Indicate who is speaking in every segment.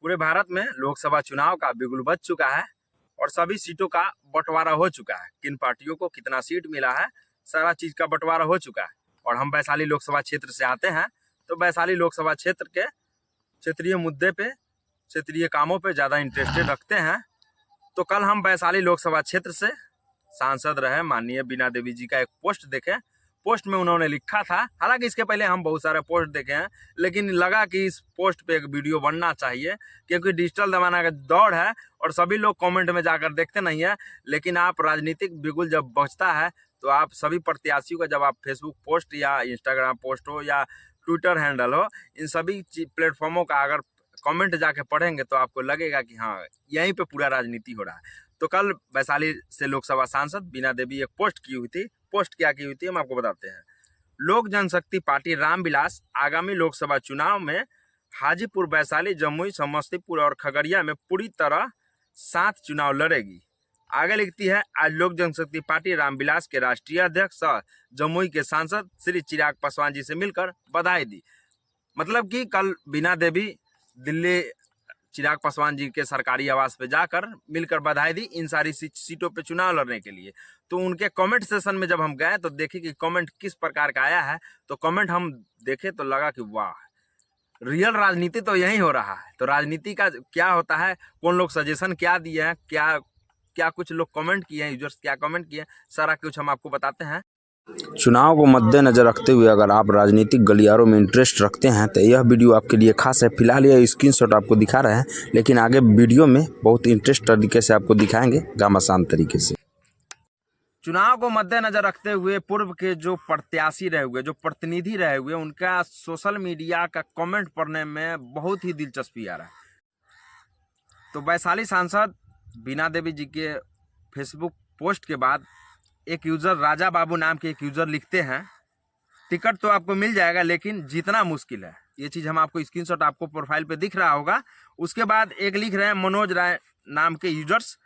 Speaker 1: पूरे भारत में लोकसभा चुनाव का बिगुल बज चुका है और सभी सीटों का बंटवारा हो चुका है। किन पार्टियों को कितना सीट मिला है, सारा चीज का बंटवारा हो चुका है। और हम वैशाली लोकसभा क्षेत्र से आते हैं, तो वैशाली लोकसभा क्षेत्र के क्षेत्रीय मुद्दे पे, क्षेत्रीय कामों पे ज़्यादा इंटरेस्टेड रखते हैं। तो कल हम वैशाली लोकसभा क्षेत्र से सांसद रहे माननीय बीना देवी जी का एक पोस्ट देखे। पोस्ट में उन्होंने लिखा था, हालांकि इसके पहले हम बहुत सारे पोस्ट देखे हैं, लेकिन लगा कि इस पोस्ट पे एक वीडियो बनना चाहिए, क्योंकि डिजिटल जमाना का दौर है और सभी लोग कमेंट में जाकर देखते नहीं है। लेकिन आप राजनीतिक बिगुल जब बचता है तो आप सभी प्रत्याशियों का, जब आप फेसबुक पोस्ट या इंस्टाग्राम पोस्ट हो या ट्विटर हैंडल हो, इन सभी प्लेटफॉर्मों का अगर कमेंट जाके पढ़ेंगे तो आपको लगेगा कि हाँ, यहीं पे पूरा राजनीति हो रहा है। तो कल वैशाली से लोकसभा सांसद बीना देवी एक पोस्ट की हुई थी। पोस्ट क्या की हुई थी हम आपको बताते हैं। लोक जनशक्ति पार्टी रामविलास आगामी लोकसभा चुनाव में हाजीपुर, वैशाली, जमुई, समस्तीपुर और खगड़िया में पूरी तरह साथ चुनाव लड़ेगी। आगे लिखती है, आज लोक जनशक्ति पार्टी रामविलास के राष्ट्रीय अध्यक्ष सह जमुई के सांसद श्री चिराग पासवान जी से मिलकर बधाई दी। मतलब कि कल बीना देवी दिल्ली चिराग पासवान जी के सरकारी आवास पे जाकर मिलकर बधाई दी इन सारी सीटों पे चुनाव लड़ने के लिए। तो उनके कमेंट सेशन में जब हम गए तो देखे कि कमेंट किस प्रकार का आया है। तो कमेंट हम देखे तो लगा कि वाह, रियल राजनीति तो यही हो रहा है। तो राजनीति का क्या होता है, कौन लोग सजेशन क्या दिए हैं, क्या क्या कुछ लोग कमेंट किए हैं, यूजर्स क्या कमेंट किए हैं, सारा कुछ हम आपको बताते हैं।
Speaker 2: चुनाव को मद्देनजर रखते हुए अगर आप राजनीतिक गलियारों में इंटरेस्ट रखते हैं तो यह वीडियो आपके लिए खास है। फिलहाल यह स्क्रीनशॉट आपको दिखा रहे हैं, लेकिन आगे वीडियो में बहुत इंटरेस्ट तरीके से आपको दिखाएंगे, घमासान तरीके से।
Speaker 1: चुनाव को मद्देनजर रखते हुए पूर्व के जो प्रत्याशी रहे हुए, जो प्रतिनिधि रहे हुए, उनका सोशल मीडिया का कमेंट पढ़ने में बहुत ही दिलचस्पी आ रहा है। तो वैशाली सांसद बीना देवी जी के फेसबुक पोस्ट के बाद एक यूज़र राजा बाबू नाम के एक यूज़र लिखते हैं, टिकट तो आपको मिल जाएगा लेकिन जीतना मुश्किल है। ये चीज़ हम आपको स्क्रीनशॉट आपको प्रोफाइल पे दिख रहा होगा। उसके बाद एक लिख रहे हैं मनोज राय नाम के यूजर्स,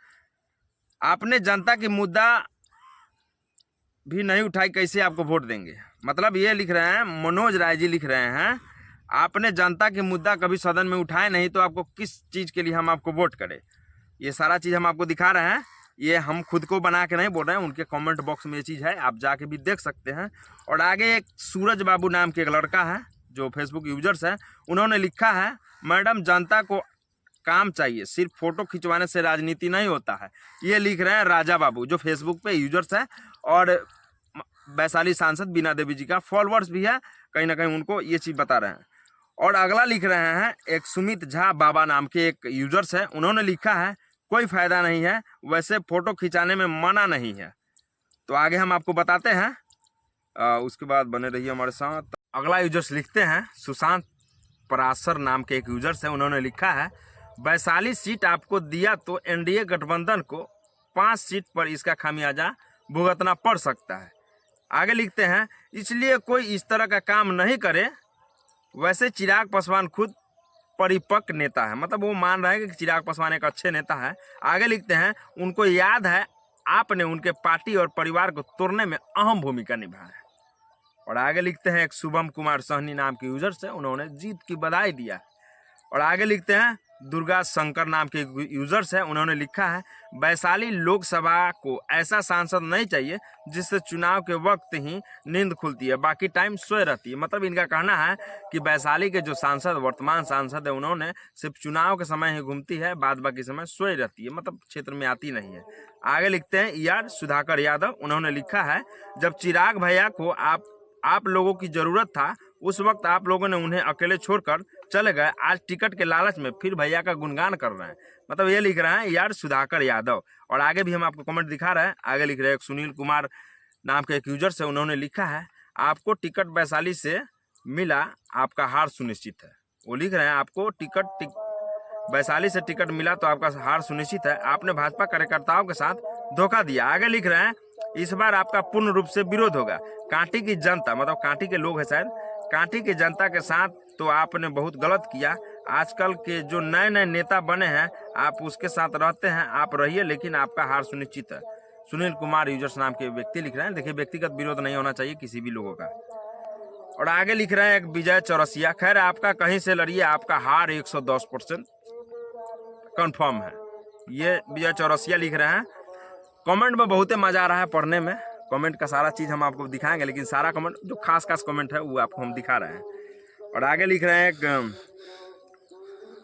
Speaker 1: आपने जनता की मुद्दा भी नहीं उठाई, कैसे आपको वोट देंगे। मतलब ये लिख रहे हैं, मनोज राय जी लिख रहे हैं, आपने जनता की मुद्दा कभी सदन में उठाए नहीं तो आपको किस चीज़ के लिए हम आपको वोट करें। ये सारा चीज़ हम आपको दिखा रहे हैं, ये हम खुद को बना के नहीं बोल रहे हैं, उनके कमेंट बॉक्स में ये चीज़ है, आप जाके भी देख सकते हैं। और आगे एक सूरज बाबू नाम के एक लड़का है जो फेसबुक यूजर्स है, उन्होंने लिखा है, मैडम जनता को काम चाहिए, सिर्फ फोटो खिंचवाने से राजनीति नहीं होता है। ये लिख रहे हैं राजा बाबू जो फेसबुक पे यूजर्स है और वैशाली सांसद बीना देवी जी का फॉलोअर्स भी है, कहीं ना कहीं उनको ये चीज़ बता रहे हैं। और अगला लिख रहे हैं एक सुमित झा बाबा नाम के एक यूजर्स है, उन्होंने लिखा है, कोई फायदा नहीं है, वैसे फोटो खिंचाने में मना नहीं है। तो आगे हम आपको बताते हैं, उसके बाद बने रहिए हमारे साथ। अगला यूजर्स लिखते हैं सुशांत पराशर नाम के एक यूजर्स है, उन्होंने लिखा है, वैशाली सीट आपको दिया तो एनडीए गठबंधन को 5 सीट पर इसका खामियाजा भुगतना पड़ सकता है। आगे लिखते हैं, इसलिए कोई इस तरह का काम नहीं करे, वैसे चिराग पासवान खुद परिपक्व नेता है। मतलब वो मान रहे हैं कि चिराग पासवान एक अच्छे नेता है। आगे लिखते हैं, उनको याद है आपने उनके पार्टी और परिवार को तोड़ने में अहम भूमिका निभाया है। और आगे लिखते हैं एक शुभम कुमार सहनी नाम के यूजर से, उन्होंने जीत की बधाई दिया। और आगे लिखते हैं दुर्गा शंकर नाम के यूजर्स है, उन्होंने लिखा है, वैशाली लोकसभा को ऐसा सांसद नहीं चाहिए जिससे चुनाव के वक्त ही नींद खुलती है, बाकी टाइम सोए रहती है। मतलब इनका कहना है कि वैशाली के जो सांसद, वर्तमान सांसद है, उन्होंने सिर्फ चुनाव के समय ही घूमती है, बाद बाकी समय सोए रहती है, मतलब क्षेत्र में आती नहीं है। आगे लिखते हैं यार सुधाकर यादव, उन्होंने लिखा है, जब चिराग भैया को आप लोगों की जरूरत था उस वक्त आप लोगों ने उन्हें अकेले छोड़कर चले गए, आज टिकट के लालच में फिर भैया का गुणगान कर रहे हैं। मतलब ये लिख रहे हैं यार सुधाकर यादव। और आगे भी हम आपको कमेंट दिखा रहे हैं, आगे लिख रहे हैं सुनील कुमार नाम के एक यूजर से, उन्होंने लिखा है, आपको टिकट वैशाली से मिला, आपका हार सुनिश्चित है। वो लिख रहे हैं आपको वैशाली से टिकट मिला तो आपका हार सुनिश्चित है, आपने भाजपा कार्यकर्ताओं के साथ धोखा दिया। आगे लिख रहे हैं, इस बार आपका पूर्ण रूप से विरोध होगा, कांटी की जनता, मतलब कांटी के लोग हैं शायद, कांटी की जनता के साथ तो आपने बहुत गलत किया। आजकल के जो नए नए नेता बने हैं आप उसके साथ रहते हैं, आप रहिए, लेकिन आपका हार सुनिश्चित है। सुनील कुमार यूजर्स नाम के व्यक्ति लिख रहे हैं। देखिए, व्यक्तिगत विरोध नहीं होना चाहिए किसी भी लोगों का। और आगे लिख रहे हैं एक विजय चौरसिया, खैर आपका कहीं से लड़िए, आपका हार 110%। कंफर्म है। ये विजय चौरसिया लिख रहे हैं। कमेंट में बहुत ही मज़ा आ रहा है पढ़ने में। कमेंट का सारा चीज़ हम आपको दिखाएंगे, लेकिन सारा कमेंट जो खास कमेंट है वो आपको हम दिखा रहे हैं। और आगे लिख रहे हैं एक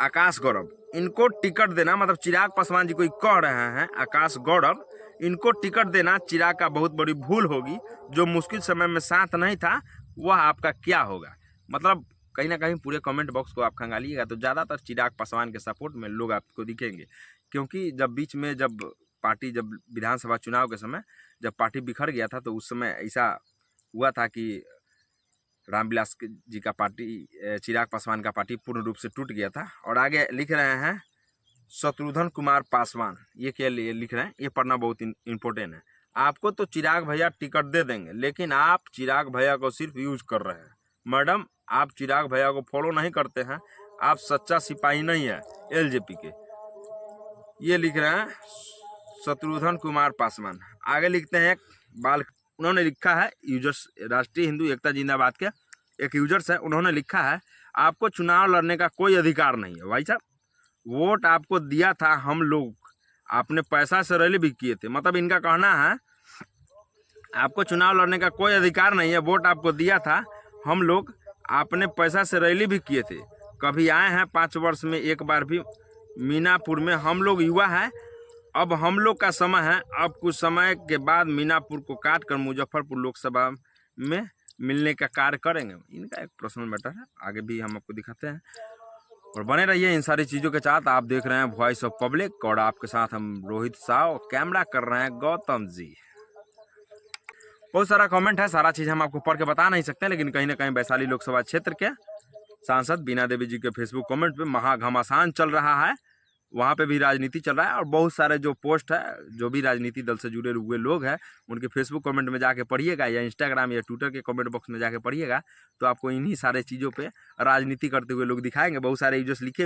Speaker 1: आकाश गौरव, इनको टिकट देना, मतलब चिराग पासवान जी को कह रहे हैं आकाश गौरव, इनको टिकट देना चिराग का बहुत बड़ी भूल होगी। जो मुश्किल समय में साथ नहीं था वह आपका क्या होगा। मतलब कहीं ना कहीं पूरे कमेंट बॉक्स को आप खंगालिएगा तो ज़्यादातर चिराग पासवान के सपोर्ट में लोग आपको दिखेंगे। क्योंकि जब बीच में जब विधानसभा चुनाव के समय जब पार्टी बिखर गया था तो उस समय ऐसा हुआ था कि रामविलास जी का पार्टी, चिराग पासवान का पार्टी पूर्ण रूप से टूट गया था। और आगे लिख रहे हैं शत्रुघ्न कुमार पासवान, ये क्या लिख रहे हैं, ये पढ़ना बहुत इम्पोर्टेंट है। आपको तो चिराग भैया टिकट दे देंगे, लेकिन आप चिराग भैया को सिर्फ यूज कर रहे हैं। मैडम, आप चिराग भैया को फॉलो नहीं करते हैं, आप सच्चा सिपाही नहीं है एलजेपी के। ये लिख रहे हैं शत्रुघ्न कुमार पासवान। आगे लिखते हैं उन्होंने लिखा है यूजर्स, राष्ट्रीय हिंदू एकता जिंदाबाद के एक यूजर्स है, उन्होंने लिखा है आपको चुनाव लड़ने का कोई अधिकार नहीं है। भाई साहब, वोट आपको दिया था हम लोग, आपने पैसा से रैली भी किए थे। मतलब इनका कहना है आपको चुनाव लड़ने का कोई अधिकार नहीं है, वोट आपको दिया था हम लोग, आपने पैसा से रैली भी किए थे। कभी आए हैं 5 वर्ष में एक बार भी मीनापुर में। हम लोग युवा हैं, अब हम लोग का समय है, अब कुछ समय के बाद मीनापुर को काट कर मुजफ्फरपुर लोकसभा में मिलने का कार्य करेंगे। इनका एक पर्सनल मैटर है, आगे भी हम आपको दिखाते हैं। और बने रहिए इन सारी चीज़ों के साथ। आप देख रहे हैं वॉइस ऑफ पब्लिक और आपके साथ हम रोहित साव, कैमरा कर रहे हैं गौतम जी। बहुत सारा कमेंट है, सारा चीज़ हम आपको पढ़ के बता नहीं सकते, लेकिन कहीं ना कहीं वैशाली लोकसभा क्षेत्र के सांसद बीना देवी जी के फेसबुक कमेंट पे महाघमासान चल रहा है, वहाँ पे भी राजनीति चल रहा है। और बहुत सारे जो पोस्ट है, जो भी राजनीति दल से जुड़े हुए लोग हैं, उनके फेसबुक कमेंट में जाके पढ़िएगा या इंस्टाग्राम या ट्विटर के कमेंट बॉक्स में जाके पढ़िएगा, तो आपको इन्हीं सारे चीज़ों पे राजनीति करते हुए लोग दिखाएंगे। बहुत सारे यूजर्स लिखे